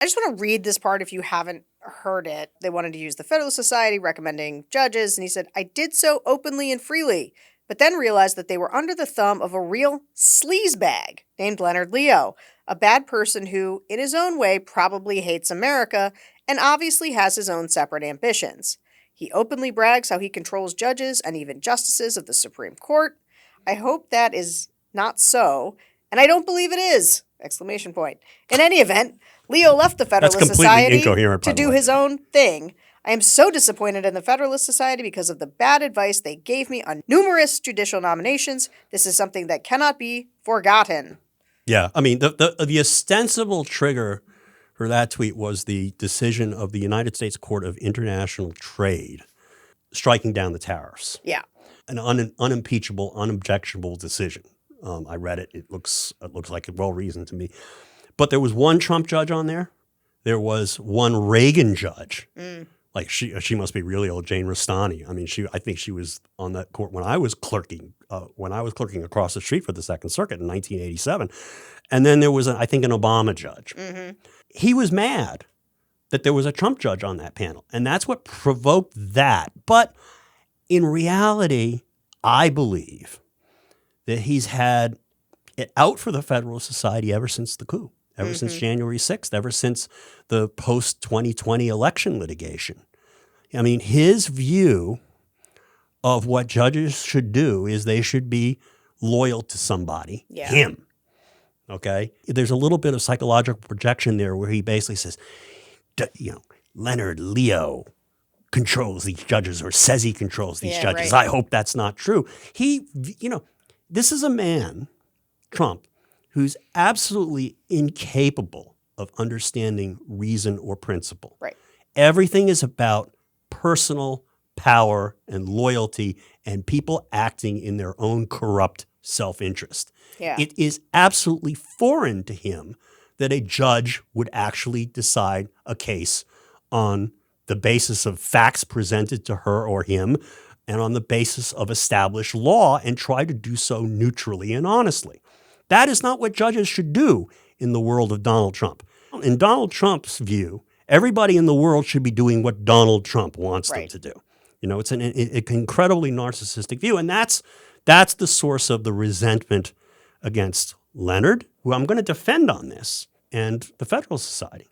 I just want to read this part if you haven't heard it. They wanted to use the Federalist Society recommending judges, and he said, I did so openly and freely, but then realized that they were under the thumb of a real sleazebag named Leonard Leo, a bad person who, in his own way, probably hates America and obviously has his own separate ambitions. He openly brags how he controls judges and even justices of the Supreme Court. I hope that is not so, and I don't believe it is! Exclamation point. In any event, Leo left the Federalist Society to do his own thing. I am so disappointed in the Federalist Society because of the bad advice they gave me on numerous judicial nominations. This is something that cannot be forgotten. Yeah, I mean, the ostensible trigger for that tweet was the decision of the United States Court of International Trade striking down the tariffs. Yeah. An unimpeachable, unobjectionable decision. I read it. It looks like a well-reasoned to me. But there was one Trump judge on there. There was one Reagan judge. Like she must be really old, Jane Rustani. I mean, I think she was on that court when I was clerking across the street for the Second Circuit in 1987. And then there was, I think, an Obama judge. Mm-hmm. He was mad that there was a Trump judge on that panel. And that's what provoked that. But in reality, I believe that he's had it out for the Federalist Society ever since the coup, ever since January 6th, ever since the post-2020 election litigation. I mean, his view of what judges should do is they should be loyal to somebody, him. Okay? There's a little bit of psychological projection there where he basically says, Leonard Leo controls these judges or says he controls these judges. Right. I hope that's not true. This is a man, Trump, who's absolutely incapable of understanding reason or principle. Right. Everything is about personal power and loyalty and people acting in their own corrupt self-interest. Yeah. It is absolutely foreign to him that a judge would actually decide a case on the basis of facts presented to her or him and on the basis of established law and try to do so neutrally and honestly. That is not what judges should do in the world of Donald Trump. In Donald Trump's view, everybody in the world should be doing what Donald Trump wants them to do. It's an incredibly narcissistic view, and that's the source of the resentment against Leonard, who I'm going to defend on this, and the Federalist Society.